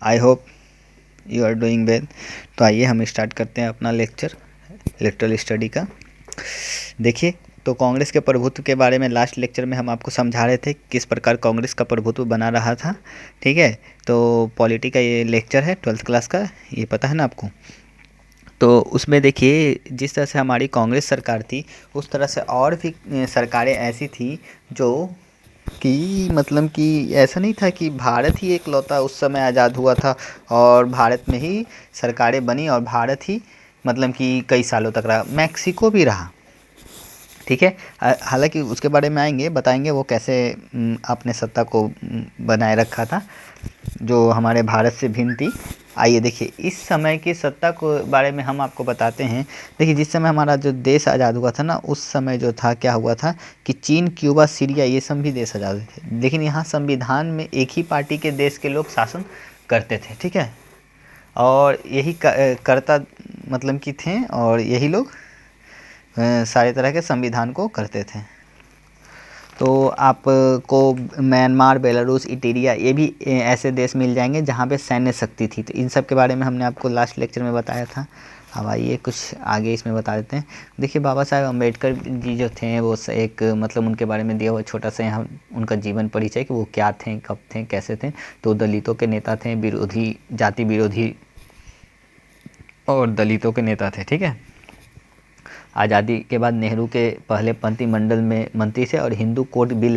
I hope you are doing well. तो आइए हम स्टार्ट करते हैं अपना लेक्चर इलेक्ट्रल स्टडी का। देखिए, तो कांग्रेस के प्रभुत्व के बारे में लास्ट लेक्चर में हम आपको समझा रहे थे किस प्रकार कांग्रेस का प्रभुत्व बना रहा था। ठीक है, तो पॉलिटी का ये लेक्चर है 12th क्लास का, ये पता है ना आपको। तो उसमें देखिए, जिस तरह से हमारी कांग्रेस सरकार थी उस तरह से और भी सरकारें ऐसी थी जो कि मतलब कि ऐसा नहीं था कि भारत ही एकलौता उस समय आज़ाद हुआ था और भारत में ही सरकारें बनी और भारत ही मतलब कि कई सालों तक रहा, मैक्सिको भी रहा। ठीक है, हालांकि उसके बारे में आएंगे, बताएंगे वो कैसे अपने सत्ता को बनाए रखा था जो हमारे भारत से भिन्न थी। आइए देखिए, इस समय की सत्ता को बारे में हम आपको बताते हैं। देखिए, जिस समय हमारा जो देश आज़ाद हुआ था ना, उस समय जो था क्या हुआ था कि चीन, क्यूबा, सीरिया ये सब भी देश आज़ाद हुए थे, लेकिन यहाँ संविधान में एक ही पार्टी के देश के लोग शासन करते थे। ठीक है, और यही करता मतलब कि थे, और यही लोग सारे तरह के संविधान को करते थे। तो आपको म्यांमार, बेलारूस, इटीरिया ये भी ऐसे देश मिल जाएंगे जहाँ पे सैन्य शक्ति थी। तो इन सब के बारे में हमने आपको लास्ट लेक्चर में बताया था। अब आइए कुछ आगे इसमें बता देते हैं। देखिए, बाबा साहेब अम्बेडकर जी जो थे वो एक मतलब उनके बारे में दिया हुआ छोटा सा यहाँ उनका जीवन परिचय कि वो क्या थे, कब थे, कैसे थे। तो दलितों के नेता थे, विरोधी, जाति विरोधी और दलितों के नेता थे। ठीक है, आज़ादी के बाद नेहरू के पहले मंत्रिमंडल में मंत्री थे और हिंदू कोड बिल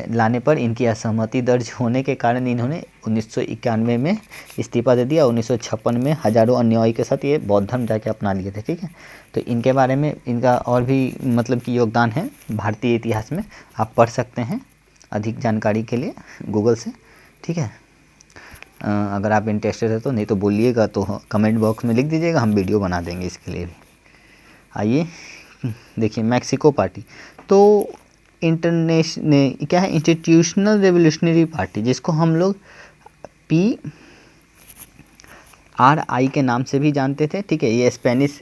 लाने पर इनकी असहमति दर्ज होने के कारण इन्होंने 1991 में इस्तीफा दे दिया। 1956 में हजारों अनुयायी के साथ ये बौद्ध धर्म जाके अपना लिए थे। ठीक है, तो इनके बारे में इनका और भी मतलब कि योगदान है भारतीय इतिहास में, आप पढ़ सकते हैं अधिक जानकारी के लिए गूगल से। ठीक है, अगर आप इंटरेस्टेड है तो, नहीं तो बोलिएगा, तो कमेंट बॉक्स में लिख दीजिएगा, हम वीडियो बना देंगे इसके लिए भी। आइए देखिए, मैक्सिको पार्टी तो इंटरनेशनल क्या है, इंस्टीट्यूशनल रेवोल्यूशनरी पार्टी, जिसको हम लोग PRI के नाम से भी जानते थे। ठीक है, ये स्पेनिश,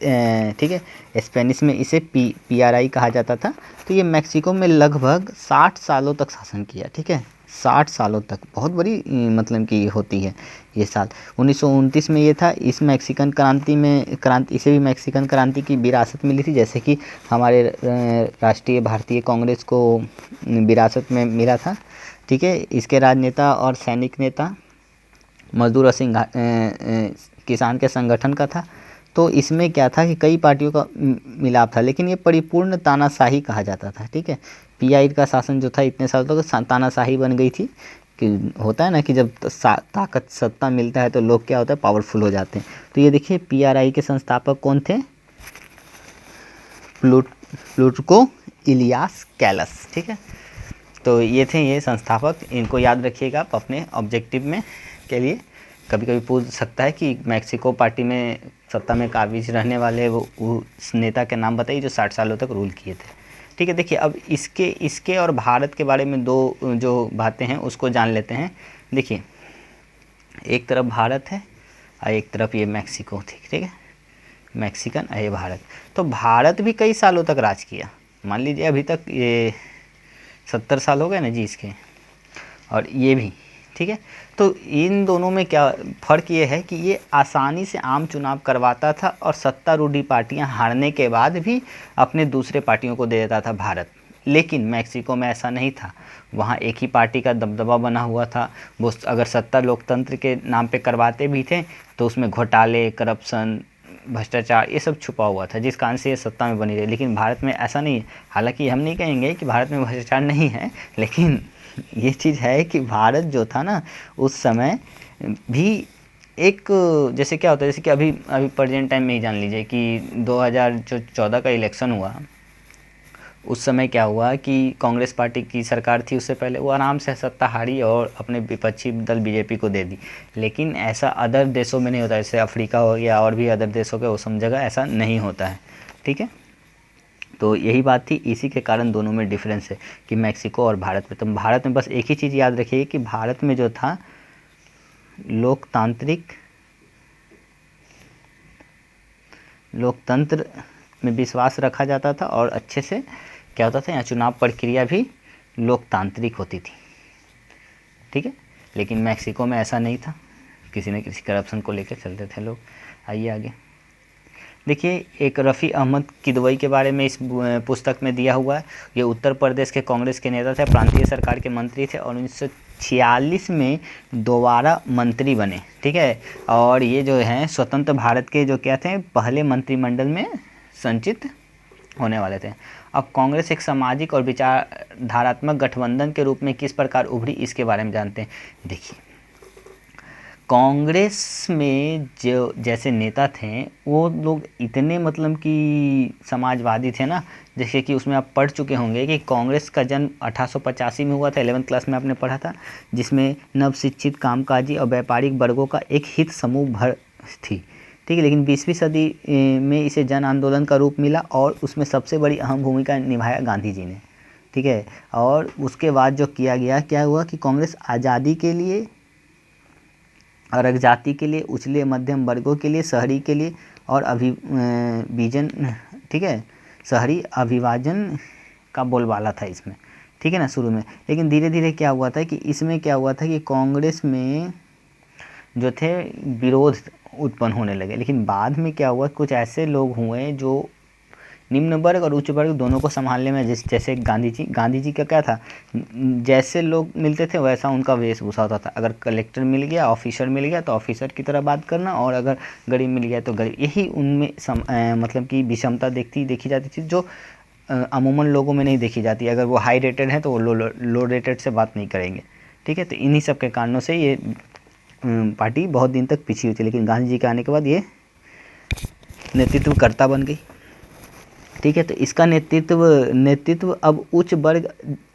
ठीक है, स्पेनिश में इसे PRI कहा जाता था। तो ये मैक्सिको में लगभग 60 सालों तक शासन किया। ठीक है, 60 सालों तक, बहुत बड़ी मतलब कि होती है ये साल। 1929 में ये था। इस मैक्सिकन क्रांति इसे भी मैक्सिकन क्रांति की विरासत मिली थी, जैसे कि हमारे राष्ट्रीय भारतीय कांग्रेस को विरासत में मिला था। ठीक है, इसके राजनेता और सैनिक नेता मजदूर और किसान के संगठन का था। तो इसमें क्या था कि कई पार्टियों का मिलाप था, लेकिन ये परिपूर्ण तानाशाही कहा जाता था। ठीक है, PI का शासन जो था इतने साल तक तानाशाही बन गई थी कि होता है ना कि जब ताकत सत्ता मिलता है तो लोग क्या होता है, पावरफुल हो जाते हैं। तो ये देखिए, PRI के संस्थापक कौन थे, प्लूटको इलियास कैलस। ठीक है, तो ये थे ये संस्थापक, इनको याद रखिएगा आप अपने ऑब्जेक्टिव में के लिए। कभी कभी पूछ सकता है कि मैक्सिको पार्टी में सत्ता में काबिज रहने वाले वो उस नेता के नाम बताइए जो 60 सालों तक रूल किए थे। ठीक है, देखिए, अब इसके और भारत के बारे में दो जो बातें हैं उसको जान लेते हैं। देखिए, एक तरफ भारत है और एक तरफ ये मैक्सिको थी। ठीक है, मैक्सिकन और ये भारत। तो भारत भी कई सालों तक राज किया, मान लीजिए अभी तक ये 70 साल हो गए ना जी इसके, और ये भी। ठीक है, तो इन दोनों में क्या फ़र्क ये है कि ये आसानी से आम चुनाव करवाता था और सत्तारूढ़ी पार्टियां हारने के बाद भी अपने दूसरे पार्टियों को दे देता था भारत। लेकिन मैक्सिको में ऐसा नहीं था, वहाँ एक ही पार्टी का दबदबा बना हुआ था। वो अगर सत्ता लोकतंत्र के नाम पे करवाते भी थे तो उसमें घोटाले, करप्शन, भ्रष्टाचार ये सब छुपा हुआ था, जिस कारण से ये सत्ता में बनी रही। लेकिन भारत में ऐसा नहीं है। हालांकि हम नहीं कहेंगे कि भारत में भ्रष्टाचार नहीं है, लेकिन ये चीज़ है कि भारत जो था ना उस समय भी एक, जैसे क्या होता है, जैसे कि अभी प्रेजेंट टाइम में ही जान लीजिए कि 2014 का इलेक्शन हुआ, उस समय क्या हुआ कि कांग्रेस पार्टी की सरकार थी, उससे पहले वो आराम से सत्ता हारी और अपने विपक्षी दल बीजेपी को दे दी। लेकिन ऐसा अदर देशों में नहीं होता, जैसे अफ्रीका हो गया और भी अदर देशों के वो सब जगह ऐसा नहीं होता है। ठीक है, तो यही बात थी, इसी के कारण दोनों में डिफरेंस है कि मैक्सिको और भारत में। तो भारत में बस एक ही चीज़ याद रखिए कि भारत में जो था लोकतंत्र में विश्वास रखा जाता था और अच्छे से क्या होता था, यहाँ चुनाव प्रक्रिया भी लोकतांत्रिक होती थी। ठीक है, लेकिन मैक्सिको में ऐसा नहीं था, किसी न किसी करप्शन को लेकर चलते थे लोग। आइए आगे देखिए, एक रफ़ी अहमद किदवई के बारे में इस पुस्तक में दिया हुआ है। ये उत्तर प्रदेश के कांग्रेस के नेता थे, प्रांतीय सरकार के मंत्री थे और 1946 में दोबारा मंत्री बने, ठीक है। और ये जो हैं स्वतंत्र भारत के जो क्या थे, पहले मंत्रिमंडल में संचित होने वाले थे। अब कांग्रेस एक सामाजिक और विचारधारात्मक गठबंधन के रूप में किस प्रकार उभरी, इसके बारे में जानते हैं। देखिए, कांग्रेस में जो जैसे नेता थे वो लोग इतने मतलब कि समाजवादी थे ना, जैसे कि उसमें आप पढ़ चुके होंगे कि कांग्रेस का जन्म 1885 में हुआ था, 11th क्लास में आपने पढ़ा था, जिसमें नवशिक्षित, कामकाजी और व्यापारिक वर्गों का एक हित समूह भर थी, ठीक है। लेकिन 20वीं सदी में इसे जन आंदोलन का रूप मिला और उसमें सबसे बड़ी अहम भूमिका निभाया गांधी जी ने, ठीक है। और उसके बाद जो किया गया, क्या हुआ कि कांग्रेस आज़ादी के लिए, अर्ध जाति के लिए, उछले मध्यम वर्गों के लिए, शहरी के लिए और अभिविजन, ठीक है, शहरी अभिवाजन का बोलबाला था इसमें, ठीक है ना, शुरू में। लेकिन धीरे धीरे क्या हुआ था कि इसमें क्या हुआ था कि कांग्रेस में जो थे विरोध उत्पन्न होने लगे। लेकिन बाद में क्या हुआ, कुछ ऐसे लोग हुए जो निम्न वर्ग और उच्च वर्ग दोनों को संभालने में, जैसे गांधी जी का क्या था, जैसे लोग मिलते थे वैसा उनका वेशभूषा होता था। अगर कलेक्टर मिल गया, ऑफिसर मिल गया तो ऑफिसर की तरह बात करना, और अगर गरीब मिल गया तो गरीब, यही उनमें मतलब कि विषमता देखी जाती थी, जो अमूमन लोगों में नहीं देखी जाती। अगर वो हाई रेटेड है तो वो लो रेटेड से बात नहीं करेंगे, ठीक है। तो इन्हीं सब के कारणों से ये पार्टी बहुत दिन तक पिछड़ी हुई थी। लेकिन गांधी जी के आने के बाद ये नेतृत्वकर्ता बन गई, ठीक है। तो इसका नेतृत्व अब उच्च वर्ग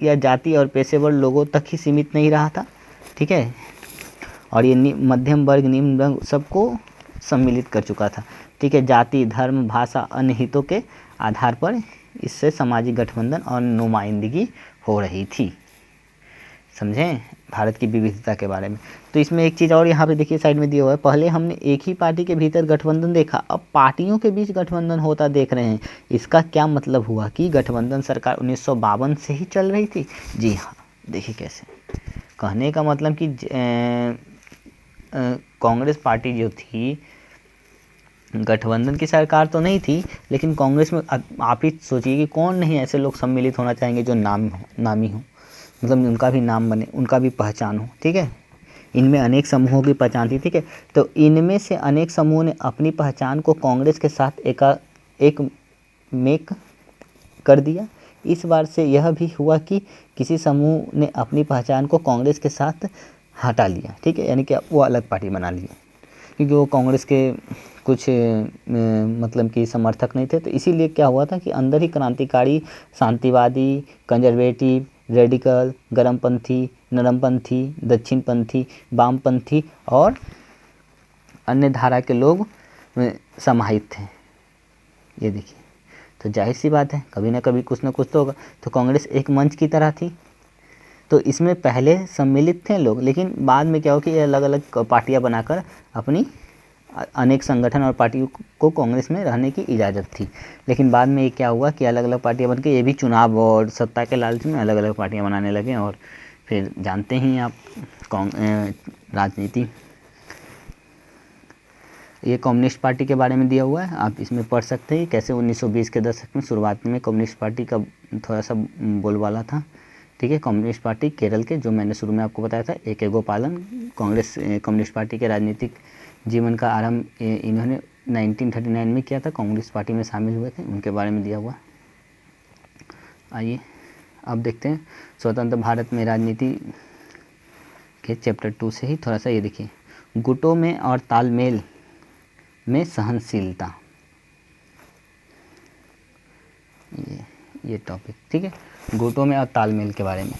या जाति और पेशेवर लोगों तक ही सीमित नहीं रहा था, ठीक है। और ये मध्यम वर्ग, निम्न वर्ग सबको सम्मिलित कर चुका था, ठीक है। जाति, धर्म, भाषा, अन्य हितों के आधार पर इससे सामाजिक गठबंधन और नुमाइंदगी हो रही थी, समझें भारत की विविधता के बारे में। तो इसमें एक चीज़ और यहाँ पे देखिए साइड में दिया हुआ है, पहले हमने एक ही पार्टी के भीतर गठबंधन देखा, अब पार्टियों के बीच गठबंधन होता देख रहे हैं। इसका क्या मतलब हुआ कि गठबंधन सरकार 1952 से ही चल रही थी। जी हाँ, देखिए कैसे, कहने का मतलब कि कांग्रेस पार्टी जो थी गठबंधन की सरकार तो नहीं थी, लेकिन कांग्रेस में आप ही सोचिए कि कौन नहीं ऐसे लोग सम्मिलित होना चाहेंगे जो नामी हो, मतलब उनका भी नाम बने, उनका भी पहचान हो, ठीक है। इनमें अनेक समूहों की पहचान थी, ठीक है। तो इनमें से अनेक समूहों ने अपनी पहचान को कांग्रेस के साथ एक मेक कर दिया। इस बार से यह भी हुआ कि किसी समूह ने अपनी पहचान को कांग्रेस के साथ हटा लिया, ठीक है, यानी कि वो अलग पार्टी बना लिया, क्योंकि वो कांग्रेस के कुछ मतलब कि समर्थक नहीं थे। तो इसीलिए क्या हुआ था कि अंदर ही क्रांतिकारी, शांतिवादी, कंजर्वेटिव, रेडिकल, गर्मपंथी, नरमपंथी, दक्षिणपंथी, वामपंथी और अन्य धारा के लोग समाहित थे। ये देखिए, तो जाहिर सी बात है कभी ना कभी कुछ ना कुछ तो होगा। तो कांग्रेस एक मंच की तरह थी, तो इसमें पहले सम्मिलित थे लोग, लेकिन बाद में क्या हो कि अलग अलग पार्टियां बनाकर अपनी अनेक संगठन और पार्टियों को कांग्रेस में रहने की इजाज़त थी। लेकिन बाद में ये क्या हुआ कि अलग अलग पार्टियां बन के ये भी चुनाव और सत्ता के लालच में अलग अलग पार्टियां बनाने लगे, और फिर जानते ही आप राजनीति। ये कम्युनिस्ट पार्टी के बारे में दिया हुआ है, आप इसमें पढ़ सकते हैं कैसे 1920 के दशक में शुरुआत में कम्युनिस्ट पार्टी का थोड़ा सा बोलबाला था, ठीक है। कम्युनिस्ट पार्टी केरल के, जो मैंने शुरू में आपको बताया था, A.K. गोपालन, कम्युनिस्ट पार्टी के राजनीतिक जीवन का आरंभ इन्होंने 1939 में किया था, कम्युनिस्ट पार्टी में शामिल हुए थे, उनके बारे में दिया हुआ। आइए अब देखते हैं स्वतंत्र भारत में राजनीति के चैप्टर 2 से ही थोड़ा सा। ये देखिए, गुटों में और तालमेल में सहनशीलता, ये टॉपिक, ठीक है, गुटों में और तालमेल के बारे में।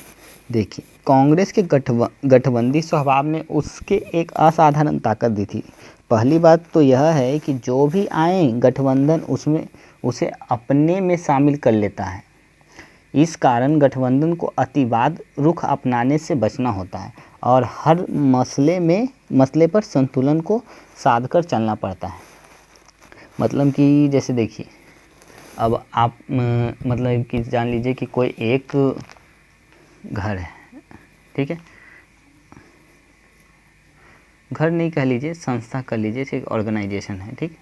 देखिए, कांग्रेस के गठबंदी स्वभाव ने उसके एक असाधारण ताकत दी थी। पहली बात तो यह है कि जो भी आए गठबंधन उसमें उसे अपने में शामिल कर लेता है। इस कारण गठबंधन को अतिवाद रुख अपनाने से बचना होता है और हर मसले पर संतुलन को साध कर चलना पड़ता है। मतलब कि जैसे देखिए, अब आप मतलब कि जान लीजिए कि कोई एक घर है, ठीक है, घर नहीं कह लीजिए, संस्था कर लीजिए, एक ऑर्गेनाइजेशन है, ठीक।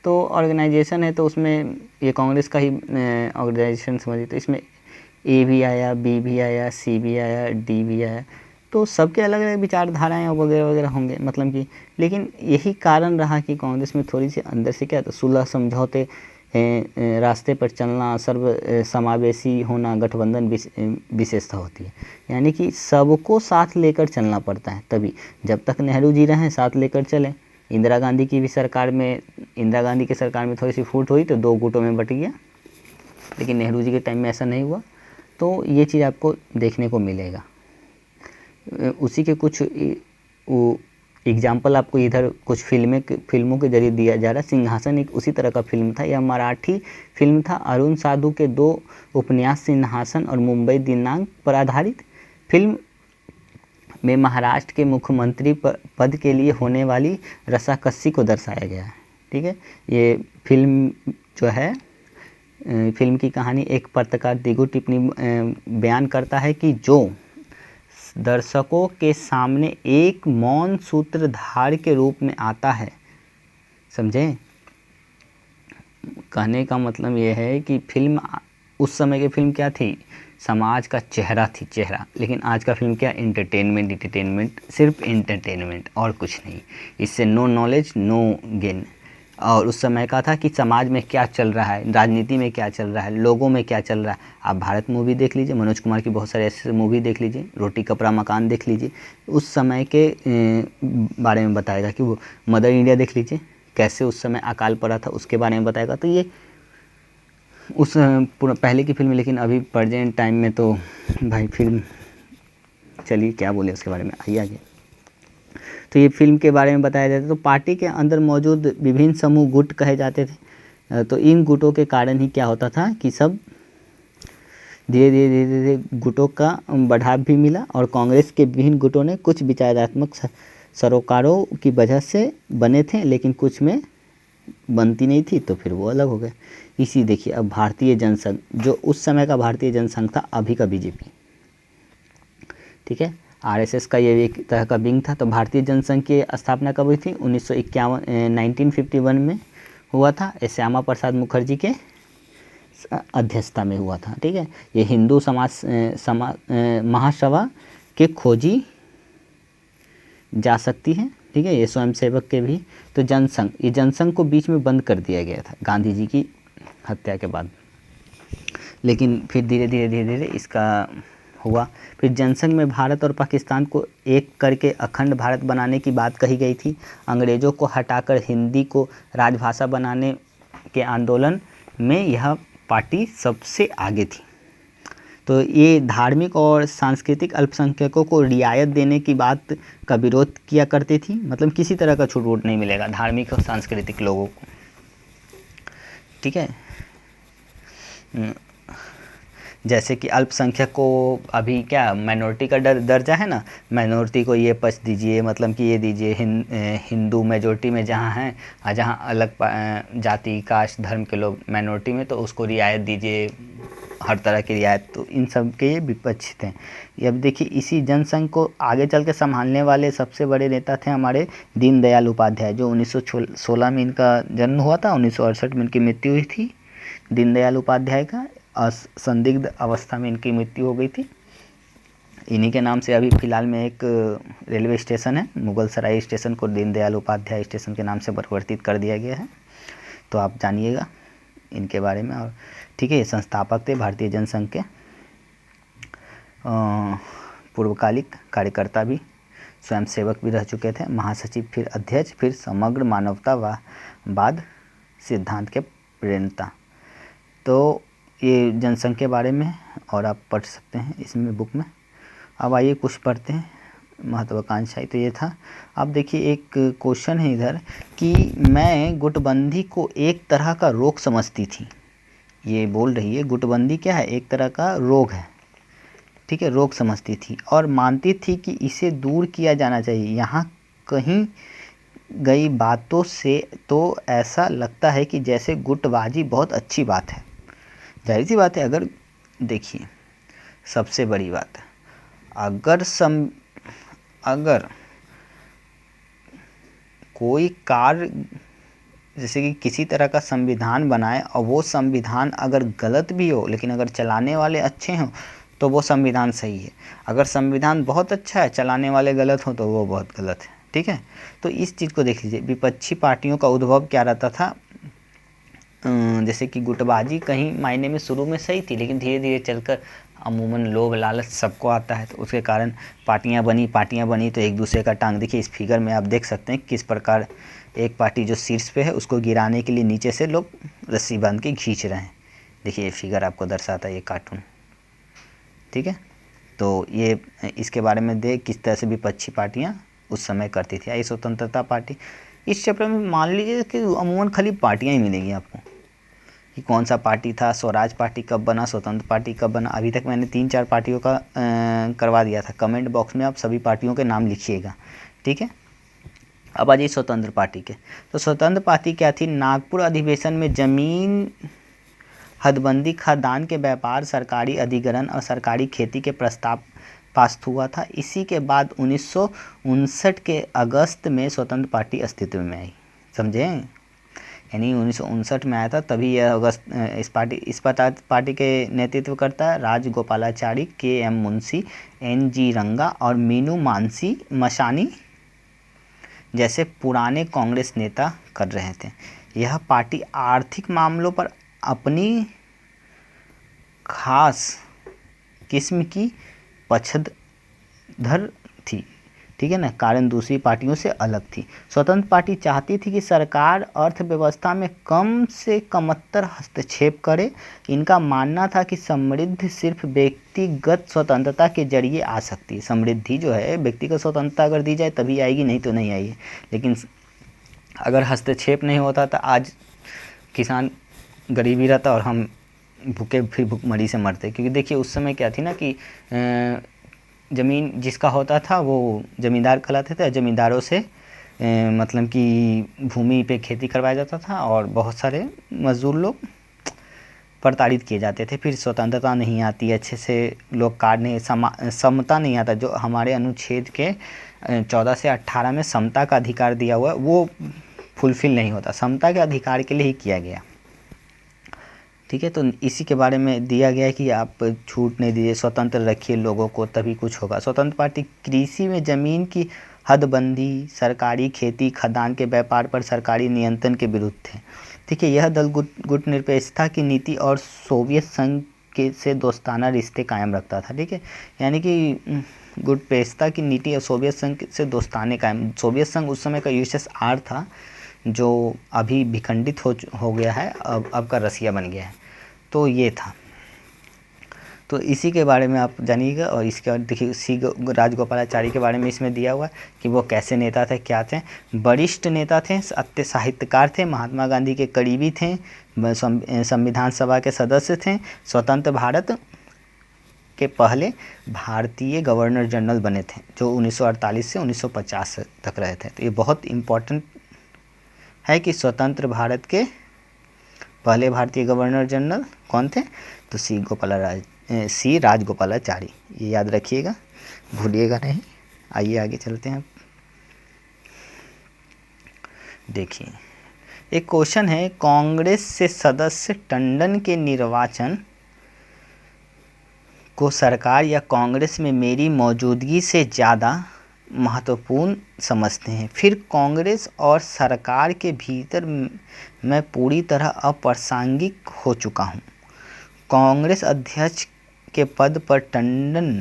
तो ऑर्गेनाइजेशन है तो उसमें ये कांग्रेस का ही ऑर्गेनाइजेशन समझिए, तो इसमें ए भी आया, बी भी आया, सी भी आया, डी भी आया, तो सबके अलग अलग विचारधाराएं वगैरह वगैरह होंगे, मतलब कि लेकिन यही कारण रहा कि कांग्रेस में थोड़ी सी अंदर से क्या, तो सुलह समझौते, रास्ते पर चलना, सर्व समावेशी होना गठबंधन विशेषता होती है, यानी कि सबको साथ लेकर चलना पड़ता है। तभी जब तक नेहरू जी रहे साथ लेकर चले। इंदिरा गांधी की भी सरकार में, इंदिरा गांधी की सरकार में थोड़ी सी फूट हुई तो 2 गुटों में बट गया, लेकिन नेहरू जी के टाइम में ऐसा नहीं हुआ। तो ये चीज़ आपको देखने को मिलेगा। उसी के कुछ एग्जाम्पल आपको इधर कुछ फिल्मों के जरिए दिया जा रहा है। सिंहासन एक उसी तरह का फिल्म था, यह मराठी फिल्म था। अरुण साधु के 2 उपन्यास सिंहासन और मुंबई दिनांक पर आधारित। फिल्म में महाराष्ट्र के मुख्यमंत्री पद के लिए होने वाली रसाकसी को दर्शाया गया है, ठीक है। ये फिल्म जो है, फिल्म की कहानी एक पत्रकार दिगु टिप्पणी बयान करता है कि जो दर्शकों के सामने एक मौन सूत्रधार के रूप में आता है, समझे। कहने का मतलब ये है कि फिल्म, उस समय की फिल्म क्या थी, समाज का चेहरा थी, चेहरा। लेकिन आज का फिल्म क्या, एंटरटेनमेंट, सिर्फ एंटरटेनमेंट और कुछ नहीं। इससे नो नॉलेज नो गेन। और उस समय का था कि समाज में क्या चल रहा है, राजनीति में क्या चल रहा है, लोगों में क्या चल रहा है। आप भारत मूवी देख लीजिए, मनोज कुमार की बहुत सारे ऐसे मूवी देख लीजिए, रोटी कपड़ा मकान देख लीजिए, उस समय के बारे में बताएगा। कि वो मदर इंडिया देख लीजिए, कैसे उस समय अकाल पड़ा था, उसके बारे में बताएगा। तो ये उस पहले की फिल्म, लेकिन अभी प्रेजेंट टाइम में तो भाई फिल्म, चलिए क्या बोले उसके बारे में, आइए। तो ये फिल्म के बारे में बताया जाता है। तो पार्टी के अंदर मौजूद विभिन्न समूह गुट कहे जाते थे। तो इन गुटों के कारण ही क्या होता था कि सब धीरे धीरे गुटों का बढ़ाव भी मिला, और कांग्रेस के विभिन्न गुटों ने कुछ विचारात्मक सरोकारों की वजह से बने थे, लेकिन कुछ में बनती नहीं थी, तो फिर वो अलग हो गए। इसी देखिए, अब भारतीय जनसंघ, जो उस समय का भारतीय जनसंघ था, अभी का बीजेपी, ठीक है। आरएसएस का ये एक तरह का विंग था। तो भारतीय जनसंघ की स्थापना कब हुई थी, 1951 में हुआ था। श्यामा प्रसाद मुखर्जी के अध्यक्षता में हुआ था, ठीक है। ये हिंदू महासभा के खोजी जा सकती है, ठीक है। ये स्वयंसेवक के भी। तो जनसंघ, ये जनसंघ को बीच में बंद कर दिया गया था गांधी जी की हत्या के बाद, लेकिन फिर धीरे धीरे इसका हुआ। फिर जनसंघ में भारत और पाकिस्तान को एक करके अखंड भारत बनाने की बात कही गई थी। अंग्रेज़ों को हटाकर हिंदी को राजभाषा बनाने के आंदोलन में यह पार्टी सबसे आगे थी। तो ये धार्मिक और सांस्कृतिक अल्पसंख्यकों को रियायत देने की बात का विरोध किया करती थी। मतलब किसी तरह का छूट वूट नहीं मिलेगा धार्मिक और सांस्कृतिक लोगों को, ठीक है। जैसे कि अल्पसंख्यक को अभी क्या माइनॉरिटी का दर्जा है ना, माइनॉरिटी को ये पक्ष दीजिए, मतलब कि ये दीजिए, हिंदू मेजोरिटी में जहाँ हैं, जहाँ अलग जाति कास्ट धर्म के लोग माइनॉरिटी में, तो उसको रियायत दीजिए, हर तरह की रियायत। तो इन सब के ये विपक्ष थे। अब देखिए, इसी जनसंघ को आगे चल के संभालने वाले सबसे बड़े नेता थे हमारे दीनदयाल उपाध्याय, जो 1916 में इनका जन्म हुआ था, 1968 में इनकी मृत्यु हुई थी। दीनदयाल उपाध्याय का संदिग्ध अवस्था में इनकी मृत्यु हो गई थी। इन्हीं के नाम से अभी फ़िलहाल में एक रेलवे स्टेशन है, मुगल सराय स्टेशन को दीनदयाल उपाध्याय स्टेशन के नाम से परिवर्तित कर दिया गया है। तो आप जानिएगा इनके बारे में। और ठीक है, ये संस्थापक थे भारतीय जनसंघ के, पूर्वकालिक कार्यकर्ता भी, स्वयंसेवक भी रह चुके थे, महासचिव, फिर अध्यक्ष, फिर समग्र मानवतावाद सिद्धांत के प्रणेता। तो ये जनसंघ के बारे में और आप पढ़ सकते हैं इसमें बुक में। अब आइए कुछ पढ़ते हैं, महत्वाकांक्षाएं तो ये था। अब देखिए, एक क्वेश्चन है इधर कि मैं गुटबंदी को एक तरह का रोग समझती थी। ये बोल रही है गुटबंदी क्या है, एक तरह का रोग है, ठीक है, रोग समझती थी, और मानती थी कि इसे दूर किया जाना चाहिए। यहाँ कहीं गई बातों से तो ऐसा लगता है कि जैसे गुटबाजी बहुत अच्छी बात है। जाहिर सी बात है, अगर देखिए सबसे बड़ी बात है, अगर कोई कार्य जैसे कि किसी तरह का संविधान बनाए और वो संविधान अगर गलत भी हो लेकिन अगर चलाने वाले अच्छे हों तो वो संविधान सही है। अगर संविधान बहुत अच्छा है, चलाने वाले गलत हों तो वो बहुत गलत है। ठीक है, तो इस चीज़ को देख लीजिए। विपक्षी पार्टियों का उद्भव क्या रहता था, जैसे कि गुटबाजी कहीं मायने में शुरू में सही थी, लेकिन धीरे धीरे चलकर अमूमन लोभ लालच सबको आता है, तो उसके कारण पार्टियां बनी तो एक दूसरे का टांग। देखिए इस फिगर में आप देख सकते हैं किस प्रकार एक पार्टी जो शीर्ष पे है उसको गिराने के लिए नीचे से लोग रस्सी बांध के खींच रहे हैं। देखिए ये फिगर आपको दर्शाता है, ये कार्टून। ठीक है, तो ये इसके बारे में देख किस तरह से विपक्षी पार्टियाँ उस समय करती थी। आई स्वतंत्रता पार्टी, इस चैप्टर में मान लीजिए कि अमूमन खाली पार्टियाँ ही मिलेंगी आपको कि कौन सा पार्टी था, स्वराज पार्टी कब बना, स्वतंत्र पार्टी कब बना। अभी तक मैंने 3-4 पार्टियों का करवा दिया था। कमेंट बॉक्स में आप सभी पार्टियों के नाम लिखिएगा। ठीक है, अब आ जाइए स्वतंत्र पार्टी के। तो स्वतंत्र पार्टी क्या थी, नागपुर अधिवेशन में जमीन हदबंदी, खाद्यान्न के व्यापार, सरकारी अधिग्रहण और सरकारी खेती के प्रस्ताव पास हुआ था। इसी के बाद 1959 के अगस्त में स्वतंत्र पार्टी अस्तित्व में आई। समझे, यानी 1959 में आया था, तभी यह अगस्त। इस पार्टी के नेतृत्व करता है राजगोपालाचारी, के.एम. मुंशी, एन.जी. रंगा और मीनू मशानी जैसे पुराने कांग्रेस नेता कर रहे थे। यह पार्टी आर्थिक मामलों पर अपनी खास किस्म की पक्षधर थी। ठीक है ना, कारण दूसरी पार्टियों से अलग थी। स्वतंत्र पार्टी चाहती थी कि सरकार अर्थव्यवस्था में कम से कमतर हस्तक्षेप करे। इनका मानना था कि समृद्धि सिर्फ व्यक्तिगत स्वतंत्रता के जरिए आ सकती है। समृद्धि जो है व्यक्तिगत स्वतंत्रता अगर दी जाए तभी आएगी, नहीं तो नहीं आएगी। लेकिन अगर हस्तक्षेप नहीं होता तो आज किसान गरीबी रहता और हम भूखे फिर भूखमरी से मरते। क्योंकि देखिए उस समय क्या थी ना कि ज़मीन जिसका होता था वो ज़मींदार कहलाते थे। ज़मींदारों से मतलब कि भूमि पे खेती करवाया जाता था और बहुत सारे मजदूर लोग प्रताड़ित किए जाते थे। फिर स्वतंत्रता नहीं आती, अच्छे से लोग कार्य नहीं, समता नहीं आता। जो हमारे अनुच्छेद के 14 से 18 में समता का अधिकार दिया हुआ है वो फुलफिल नहीं होता। समता के अधिकार के लिए ही किया गया। ठीक है, तो इसी के बारे में दिया गया है कि आप छूट नहीं दीजिए, स्वतंत्र रखिए लोगों को, तभी कुछ होगा। स्वतंत्र पार्टी कृषि में ज़मीन की हदबंदी, सरकारी खेती, खदान के व्यापार पर सरकारी नियंत्रण के विरुद्ध थे। ठीक है, यह दल गुटनिरपेक्षता की नीति और सोवियत संघ के से दोस्ताना रिश्ते कायम रखता था। ठीक है, यानी कि गुटनिरपेक्षता की नीति और सोवियत संघ से दोस्ताने कायम। सोवियत संघ उस समय का यूएसएसआर था जो अभी विखंडित हो गया है, अब का रसिया बन गया है। तो ये था, तो इसी के बारे में आप जानिएगा। और इसके बाद देखिए सी राजगोपालाचारी के बारे में इसमें दिया हुआ है कि वो कैसे नेता थे, क्या थे। वरिष्ठ नेता थे, सत्य साहित्यकार थे, महात्मा गांधी के करीबी थे, संविधान सभा के सदस्य थे, स्वतंत्र भारत के पहले भारतीय गवर्नर जनरल बने थे जो 1948 से 1950 तक रहे थे। तो ये बहुत इम्पोर्टेंट है कि स्वतंत्र भारत के पहले भारतीय गवर्नर जनरल कौन थे, तो सी राजगोपालाचारी। ये याद रखिएगा, भूलिएगा नहीं। आइए आगे चलते हैं। देखिए एक क्वेश्चन है, कांग्रेस से सदस्य टंडन के निर्वाचन को सरकार या कांग्रेस में मेरी मौजूदगी से ज़्यादा महत्वपूर्ण समझते हैं। फिर कांग्रेस और सरकार के भीतर मैं पूरी तरह अप्रासंगिक हो चुका हूँ। कांग्रेस अध्यक्ष के पद पर टंडन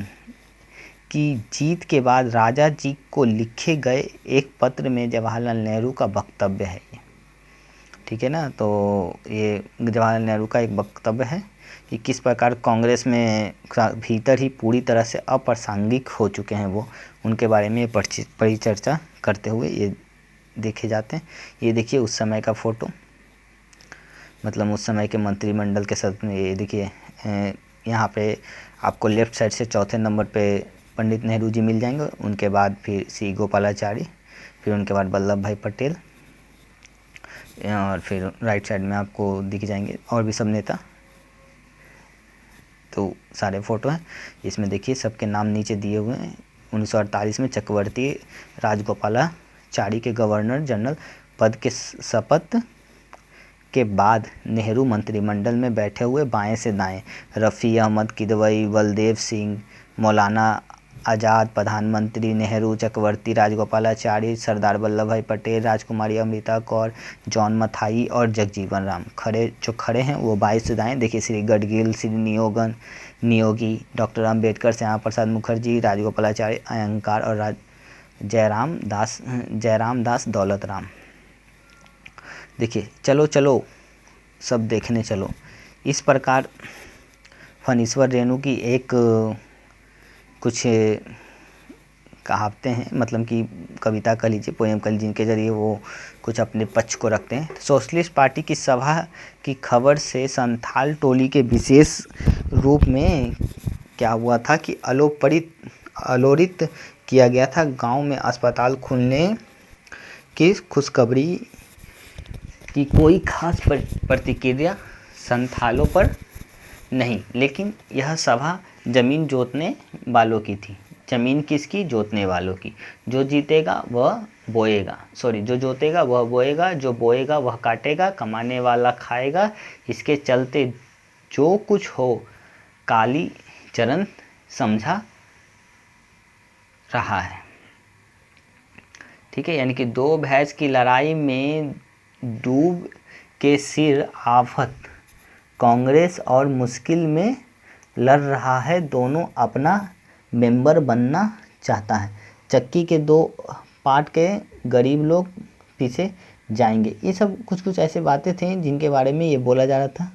की जीत के बाद राजा जी को लिखे गए एक पत्र में जवाहरलाल नेहरू का वक्तव्य है ये। ठीक है ना, तो ये जवाहरलाल नेहरू का एक वक्तव्य है कि किस प्रकार कांग्रेस में भीतर ही पूरी तरह से अप्रासंगिक हो चुके हैं वो, उनके बारे में परिचर्चा करते हुए ये देखे जाते हैं। ये देखिए उस समय का फ़ोटो, मतलब उस समय के मंत्रिमंडल के सदस्य में। ये देखिए यहाँ पे आपको लेफ़्ट साइड से चौथे नंबर पे पंडित नेहरू जी मिल जाएंगे, उनके बाद फिर सी गोपालाचारी, फिर उनके बाद वल्लभ भाई पटेल, और फिर राइट साइड में आपको दिख जाएंगे और भी सब नेता। तो सारे फ़ोटो हैं इसमें, देखिए सबके नाम नीचे दिए हुए हैं। 1948 में चक्रवर्ती राजगोपालाचारी चारी के गवर्नर जनरल पद के शपथ के बाद नेहरू मंत्रिमंडल में बैठे हुए बाएं से दाएं रफ़ी अहमद किदवई, बलदेव सिंह, मौलाना आज़ाद, प्रधानमंत्री नेहरू, चक्रवर्ती राजगोपालाचारी, सरदार वल्लभ भाई पटेल, राजकुमारी अमृता कौर, जॉन मथाई और जगजीवन राम जो खड़े हैं वो बाएं से दाएं। देखिए श्री गडगिल, श्री नियोगी, डॉक्टर अम्बेडकर, श्यामा प्रसाद मुखर्जी, राजगोपालाचारी, अयंगार और जयराम दास दौलत राम। देखिए चलो चलो सब देखने चलो। इस प्रकार फणीश्वर रेणु की एक कुछ कहावतें हैं, मतलब कि कविता कह लीजिए, पोएम कह लीजिए, जिनके जरिए वो कुछ अपने पक्ष को रखते हैं। सोशलिस्ट पार्टी की सभा की खबर से संथाल टोली के विशेष रूप में क्या हुआ था कि आलोड़ित किया गया था। गांव में अस्पताल खुलने की खुशखबरी की कोई खास प्रतिक्रिया संथालों पर नहीं, लेकिन यह सभा जमीन जोतने वालों की थी। जमीन किसकी? जोतने वालों की। जो जीतेगा वह बोएगा, जो जोतेगा वह बोएगा, जो बोएगा वह काटेगा, कमाने वाला खाएगा। इसके चलते जो कुछ हो काली चरण समझा रहा है। ठीक है, यानी कि दो भैंस की लड़ाई में डूब के सिर आफत कांग्रेस और मुश्किल में लड़ रहा है, दोनों अपना मेंबर बनना चाहता है। चक्की के दो पार्ट के गरीब लोग पीछे जाएंगे। ये सब कुछ ऐसे बातें थी जिनके बारे में ये बोला जा रहा था।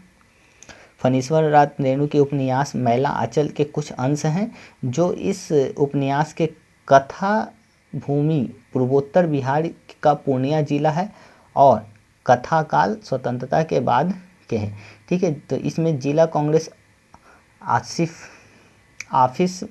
फणीश्वर नाथ रेणु के उपन्यास मैला आंचल के कुछ अंश हैं जो इस उपन्यास के कथा भूमि पूर्वोत्तर बिहार का पूर्णिया जिला है और कथा काल स्वतंत्रता के बाद के हैं। ठीक है, तो इसमें जिला कांग्रेस ऑफिस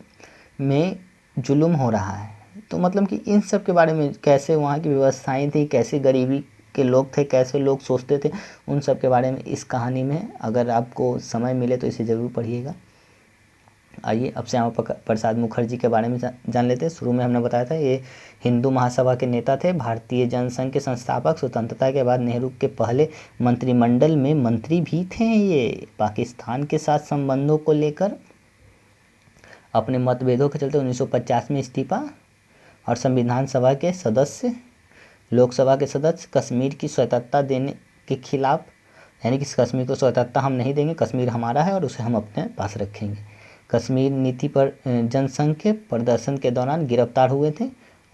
में जुल्म हो रहा है। तो मतलब कि इन सब के बारे में, कैसे वहाँ की व्यवस्थाएं थी, कैसे गरीबी के लोग थे, कैसे लोग सोचते थे, उन सब के बारे में इस कहानी में अगर आपको समय मिले तो इसे ज़रूर पढ़िएगा। आइए अब श्यामा प्रसाद मुखर्जी के बारे में जान लेते हैं। शुरू में हमने बताया था ये हिंदू महासभा के नेता थे, भारतीय जनसंघ के संस्थापक, स्वतंत्रता के बाद नेहरू के पहले मंत्रिमंडल में मंत्री भी थे। ये पाकिस्तान के साथ संबंधों को लेकर अपने मतभेदों के चलते 1950 में इस्तीफा और संविधान सभा के सदस्य, लोकसभा के सदस्य, कश्मीर की स्वतंत्रता देने के खिलाफ, यानी कि कश्मीर को स्वतंत्रता हम नहीं देंगे, कश्मीर हमारा है और उसे हम अपने पास रखेंगे। कश्मीर नीति पर जनसंघ के प्रदर्शन के दौरान गिरफ्तार हुए थे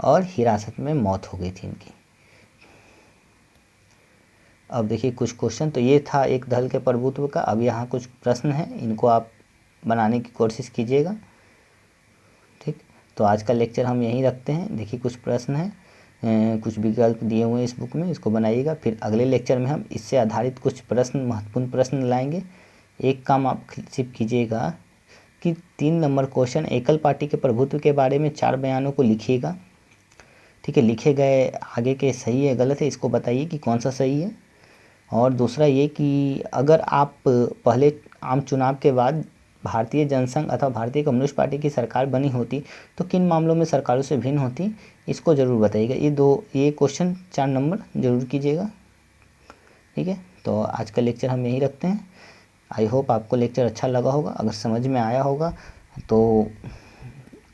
और हिरासत में मौत हो गई थी इनकी। अब देखिए कुछ क्वेश्चन, तो ये था एक दल के प्रभुत्व का। अब यहाँ कुछ प्रश्न हैं, इनको आप बनाने की कोशिश कीजिएगा। ठीक, तो आज का लेक्चर हम यहीं रखते हैं। देखिए कुछ प्रश्न हैं, कुछ विकल्प दिए हुए हैं इस बुक में, इसको बनाइएगा। फिर अगले लेक्चर में हम इससे आधारित कुछ प्रश्न, महत्वपूर्ण प्रश्न लाएंगे। एक काम आप सिर्फ कीजिएगा कि 3 नंबर क्वेश्चन, एकल पार्टी के प्रभुत्व के बारे में 4 बयानों को लिखिएगा। ठीक है, लिखे गए आगे के सही है गलत है इसको बताइए कि कौन सा सही है। और दूसरा ये कि अगर आप पहले आम चुनाव के बाद भारतीय जनसंघ अथवा भारतीय कम्युनिस्ट पार्टी की सरकार बनी होती तो किन मामलों में सरकारों से भिन्न होती, इसको ज़रूर बताइएगा। ये क्वेश्चन 4 नंबर जरूर कीजिएगा। ठीक है, तो आज का लेक्चर हम यहीं रखते हैं। आई होप आपको लेक्चर अच्छा लगा होगा। अगर समझ में आया होगा तो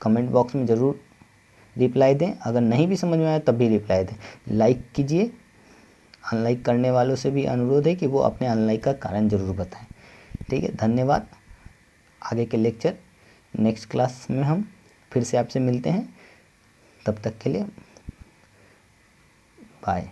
कमेंट बॉक्स में ज़रूर रिप्लाई दें, अगर नहीं भी समझ में आया तब भी रिप्लाई दें। लाइक कीजिए, अनलाइक करने वालों से भी अनुरोध है कि वो अपने अनलाइक का कारण ज़रूर बताएं। ठीक है, धन्यवाद। आगे के लेक्चर नेक्स्ट क्लास में हम फिर से आपसे मिलते हैं, तब तक के लिए बाय।